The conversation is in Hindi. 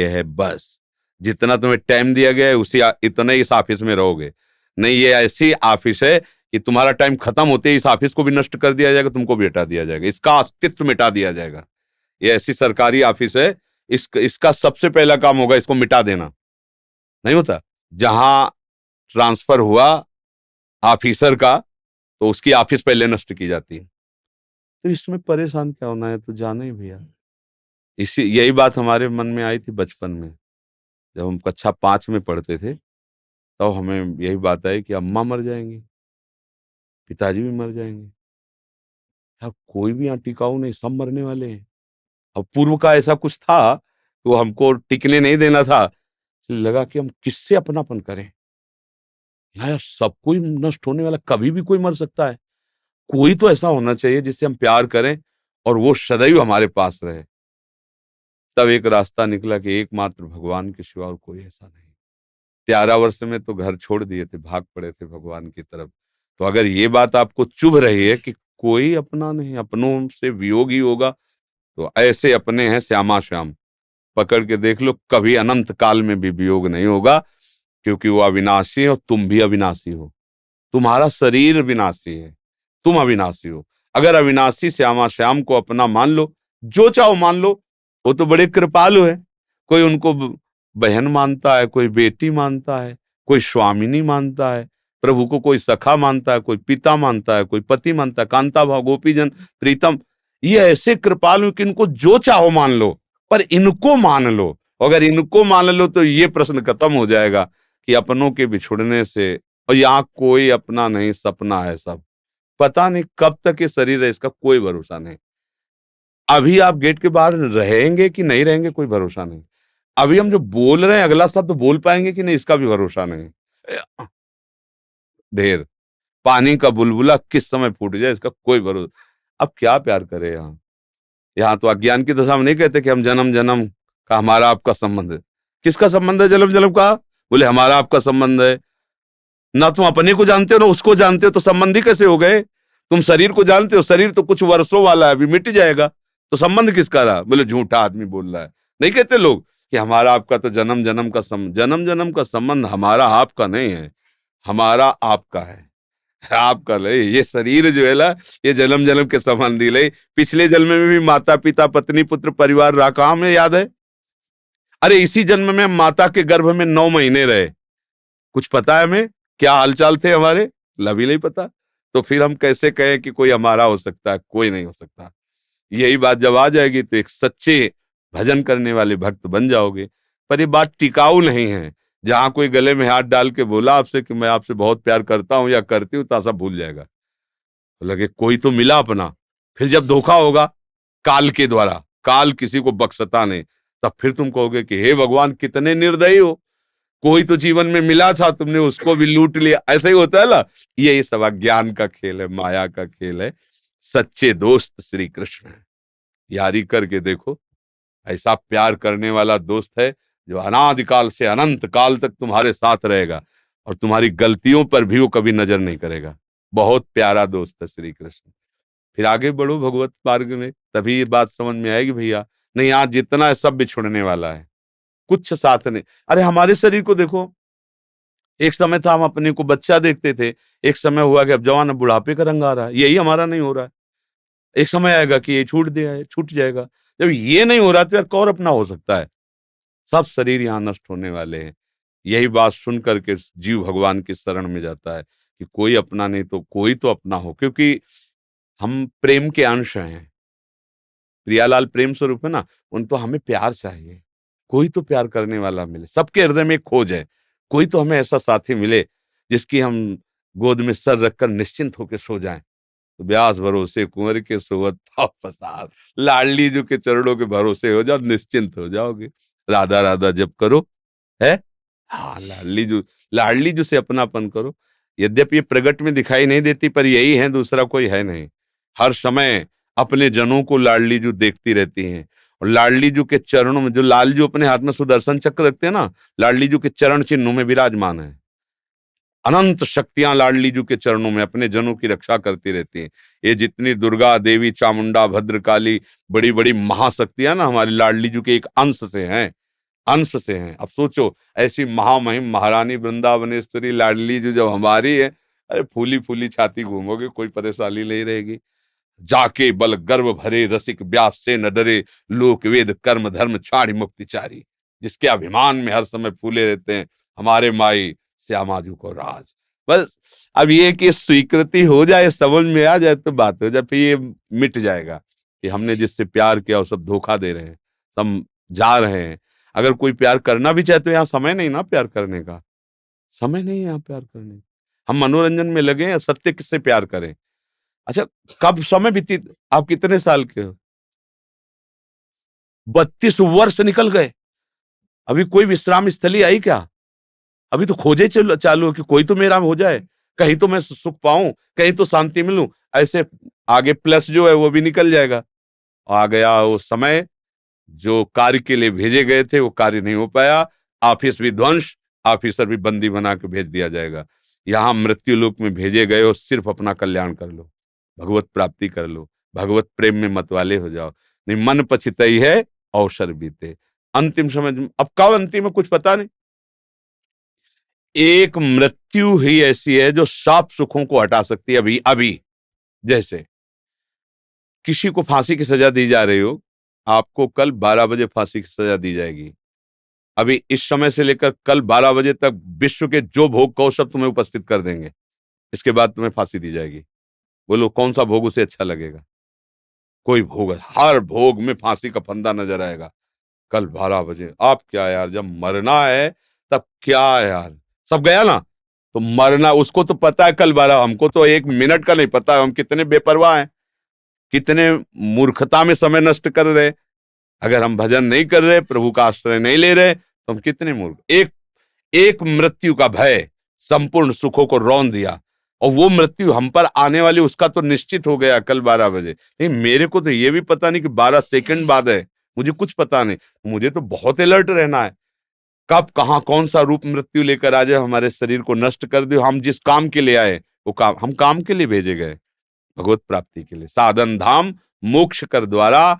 के है बस। जितना तुम्हें टाइम दिया गया है उसी इतने इस ऑफिस में रहोगे। नहीं, ये ऐसी ऑफिस है कि तुम्हारा टाइम खत्म होते ही इस ऑफिस को भी नष्ट कर दिया जाएगा, तुमको भी हटा दिया जाएगा, इसका अस्तित्व मिटा दिया जाएगा। ये ऐसी सरकारी ऑफिस है, इसका सबसे पहला काम होगा इसको मिटा देना। नहीं होता? जहां ट्रांसफर हुआ ऑफिसर का तो उसकी ऑफिस पहले नष्ट की जाती है। तो इसमें परेशान क्या होना है, तो जाना ही भैया। इसी यही बात हमारे मन में आई थी बचपन में, जब हम कक्षा 5 में पढ़ते थे, तब हमें यही बात आई कि अम्मा मर जाएंगी, पिताजी भी मर जाएंगे, यार कोई भी यहाँ टिकाऊ नहीं, सब मरने वाले हैं। अब पूर्व का ऐसा कुछ था तो हमको टिकने नहीं देना था, इसलिए लगा कि हम किससे अपनापन करें। यार सब कोई नष्ट होने वाला, कभी भी कोई मर सकता है, कोई तो ऐसा होना चाहिए जिससे हम प्यार करें और वो सदैव हमारे पास रहे। तब एक रास्ता निकला कि एकमात्र भगवान के सिवा और कोई ऐसा नहीं। 11 वर्ष में तो घर छोड़ दिए थे, भाग पड़े थे भगवान की तरफ। तो अगर ये बात आपको चुभ रही है कि कोई अपना नहीं, अपनों से वियोग ही होगा, तो ऐसे अपने हैं श्यामा श्याम, पकड़ के देख लो, कभी अनंत काल में भी वियोग नहीं होगा, क्योंकि वो अविनाशी है और तुम भी अविनाशी हो। तुम्हारा शरीर विनाशी है, तुम अविनाशी हो। अगर अविनाशी श्यामा श्याम को अपना मान लो, जो चाहो मान लो, वो तो बड़े कृपालु है। कोई उनको बहन मानता है, कोई बेटी मानता है, कोई स्वामिनी मानता है, प्रभु को कोई सखा मानता है, कोई पिता मानता है, कोई पति मानता है, कांता भाव गोपीजन प्रीतम। ये ऐसे कृपालु कि इनको जो चाहो मान लो, पर इनको मान लो। अगर इनको मान लो तो ये प्रश्न खत्म हो जाएगा कि अपनों के बिछुड़ने से, और यहाँ कोई अपना नहीं, सपना है सब। पता नहीं कब तक ये शरीर है, इसका कोई भरोसा नहीं। अभी आप गेट के बाहर रहेंगे कि नहीं रहेंगे, कोई भरोसा नहीं। अभी हम जो बोल रहे हैं अगला शब्द बोल पाएंगे कि नहीं, इसका भी भरोसा नहीं। ढेर पानी का बुलबुला किस समय फूट जाए, इसका कोई भरोसा। अब क्या प्यार करे यहाँ। यहाँ तो अज्ञान की दशा में नहीं कहते कि हम जन्म जन्म का हमारा आपका संबंध है। किसका संबंध है जन्म जन्म का? बोले हमारा आपका संबंध है। ना तुम अपने को जानते हो ना उसको जानते हो, तो संबंधी कैसे हो गए? तुम शरीर को जानते हो, शरीर तो कुछ वर्षों वाला है, अभी मिट जाएगा, तो संबंध किसका रहा? बोले झूठा आदमी बोल रहा है। नहीं कहते लोग कि हमारा आपका तो जन्म जन्म का जन्म जन्म का संबंध हमारा आपका नहीं है, हमारा आपका है। आपका नहीं, ये शरीर जो है ना, ये जन्म जन्म के संबंधी नहीं। पिछले जन्म में भी माता पिता पत्नी पुत्र परिवार रहा, कहाँ हमें याद है? अरे इसी जन्म में माता के गर्भ में 9 महीने रहे, कुछ पता है हमें क्या हालचाल थे हमारे? लभी नहीं पता। तो फिर हम कैसे कहें कि कोई हमारा हो सकता है? कोई नहीं हो सकता। यही बात जब आ जाएगी तो एक सच्चे भजन करने वाले भक्त बन जाओगे। पर ये बात टिकाऊ नहीं है। जहां कोई गले में हाथ डाल के बोला आपसे कि मैं आपसे बहुत प्यार करता हूं या करती हूं, तो सब भूल जाएगा। तो लगे कोई तो मिला अपना। फिर जब धोखा होगा काल के द्वारा, काल किसी को बख्शता नहीं, तब फिर तुम कहोगे कि हे भगवान कितने निर्दयी हो, कोई तो जीवन में मिला था, तुमने उसको भी लूट लिया। ऐसा ही होता है ना। ये सब अज्ञान का खेल है, माया का खेल है। सच्चे दोस्त श्री कृष्ण है। यारी करके देखो, ऐसा प्यार करने वाला दोस्त है जो अनादिकाल से अनंत काल तक तुम्हारे साथ रहेगा और तुम्हारी गलतियों पर भी वो कभी नजर नहीं करेगा। बहुत प्यारा दोस्त है श्री कृष्ण। फिर आगे बढ़ो भगवत मार्ग में, तभी ये बात समझ में आएगी भैया। नहीं, आज जितना है सब बिछुड़ने वाला है, कुछ साथ नहीं। अरे हमारे शरीर को देखो, एक समय था हम अपने को बच्चा देखते थे, एक समय हुआ कि अब जवान, अब बुढ़ापे का रंग आ रहा है, यही हमारा नहीं हो रहा है। एक समय आएगा कि ये छूट जाएगा। जब ये नहीं हो रहा तो यार कौन अपना हो सकता है? सब शरीर यहाँ नष्ट होने वाले हैं। यही बात सुन करके जीव भगवान की शरण में जाता है कि कोई अपना नहीं तो कोई तो अपना हो, क्योंकि हम प्रेम के अंश हैं। प्रियालाल प्रेम स्वरूप है ना, उन तो हमें प्यार चाहिए। कोई तो प्यार करने वाला मिले, सबके हृदय में एक खोज है। कोई तो हमें ऐसा साथी मिले जिसकी हम गोद में सर रखकर निश्चिंत होकर सो जाएं। तो ब्यास भरोसे कुंवर के सोवत पाँव पसार, लाडली जो के चरणों के भरोसे हो जाओ, निश्चिंत हो जाओगे। राधा राधा जप करो, है। हाँ, लाडली जो से अपनापन करो। यद्यपि ये प्रगट में दिखाई नहीं देती, पर यही है, दूसरा कोई है नहीं। हर समय अपने जनों को लाडली जो देखती रहती हैं, और लाडली जो के चरणों में, जो लाल जो अपने हाथ में सुदर्शन चक्र रखते हैं ना, लाडली जो के चरण चिन्हों में विराजमान है। अनंत शक्तियां लाडली जी के चरणों में अपने जनों की रक्षा करती रहती हैं। ये जितनी दुर्गा देवी, चामुंडा, भद्रकाली, बड़ी बड़ी महाशक्तियां ना, हमारी लाडली जी के एक अंश से हैं। अंश से हैं। अब सोचो, ऐसी महामहिम महारानी वृंदावनेश्वरी लाडली जो जब हमारी है, अरे फूली फूली छाती घूमोगे, कोई परेशानी नहीं रहेगी। जाके बल गर्व भरे रसिक व्यास से न डरे, लोक वेद कर्म धर्म छाड़ी मुक्तिचारी। जिसके अभिमान में हर समय फूले रहते हैं, हमारे माई श्यामाजू को राज। बस अब ये कि स्वीकृति हो जाए, समझ में आ जाए तो बात हो जाए, फिर ये मिट जाएगा कि हमने जिससे प्यार किया वो सब धोखा दे रहे हैं, सब जा रहे हैं। अगर कोई प्यार करना भी चाहे तो यहाँ समय नहीं ना प्यार करने का, समय नहीं है यहाँ प्यार करने का। हम मनोरंजन में लगे हैं, सत्य किससे प्यार करें। अच्छा, कब समय बीती, आप कितने साल के हो? 32 वर्ष निकल गए, अभी कोई विश्राम स्थली आई क्या? अभी तो खोजे चालू है कि कोई तो मेरा हो जाए, कहीं तो मैं सुख पाऊं, कहीं तो शांति मिलूं। ऐसे आगे प्लस जो है वो भी निकल जाएगा। आ गया वो समय, जो कार्य के लिए भेजे गए थे वो कार्य नहीं हो पाया, ऑफिस भी ध्वंस, ऑफिसर भी बंदी बना के भेज दिया जाएगा। यहाँ मृत्यु लोक में भेजे गए हो, सिर्फ अपना कल्याण कर लो, भगवत प्राप्ति कर लो, भगवत प्रेम में मतवाले हो जाओ, नहीं मन पछितई है अवसर बीते। अंतिम समय, अब कब अंतिम है कुछ पता नहीं। एक मृत्यु ही ऐसी है जो सब सुखों को हटा सकती है अभी अभी। जैसे किसी को फांसी की सजा दी जा रही हो, आपको कल 12 बजे फांसी की सजा दी जाएगी। अभी इस समय से लेकर कल 12 बजे तक विश्व के जो भोग कहो सब तुम्हें उपस्थित कर देंगे, इसके बाद तुम्हें फांसी दी जाएगी। बोलो कौन सा भोग उसे अच्छा लगेगा? कोई भोग, हर भोग में फांसी का फंदा नजर आएगा। कल 12 बजे, आप क्या यार, जब मरना है तब क्या यार, सब गया ना, तो मरना उसको तो पता है कल 12, हमको तो 1 मिनट का नहीं पता है। हम कितने बेपरवाह हैं, कितने मूर्खता में समय नष्ट कर रहे। अगर हम भजन नहीं कर रहे, प्रभु का आश्रय नहीं ले रहे, तो हम कितने मूर्ख। एक एक मृत्यु का भय संपूर्ण सुखों को रौंद दिया, और वो मृत्यु हम पर आने वाली उसका तो निश्चित हो गया कल 12 बजे। नहीं, मेरे को तो ये भी पता नहीं कि 12 सेकंड बाद है, मुझे कुछ पता नहीं। मुझे तो बहुत अलर्ट रहना है, कब कहां कौन सा रूप मृत्यु लेकर आ जाए, हमारे शरीर को नष्ट कर दे। हम जिस काम के लिए आए वो काम, हम काम के लिए भेजे गए, भगवत प्राप्ति के लिए। साधन धाम मोक्ष कर द्वारा